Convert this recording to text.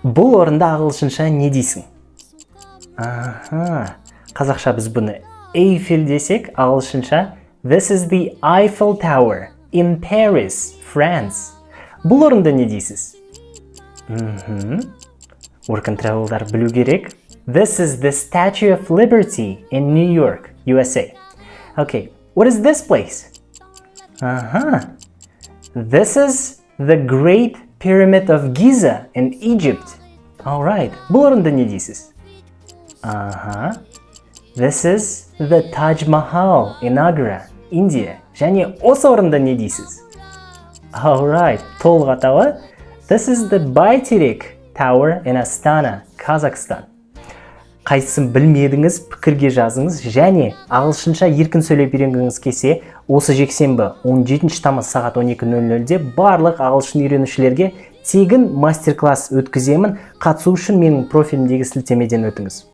Бұл орында ағылшынша не дейсің? Қазақша біз бұны Эйфел десек, ағылшынша This is the Eiffel Tower in Paris, France. Бұл орында не дейсіз? Work and Travel'дар білу керек. This is the Statue of Liberty in New York, USA. Okay, what is this place? This is the Great Pyramid of Giza in Egypt. Alright, бұл орында не дейсіз? This is the Taj Mahal in Agra, India. Және осы орында не дейсіз? Alright, толық атауы This is the Baiтерек Tower in Astana, Kazakhstan. Қайсысын білмедіңіз, пікірге жазыңыз, және ағылшынша еркін сөйлеп үйренгіңіз келсе, осы жексенбі 17 тамыз сағат 12:00-де барлық ағылшын үйренушілерге тегін мастер-класс өткіземін. Қатысу үшін менің профилімдегі сілтемеден өтіңіз.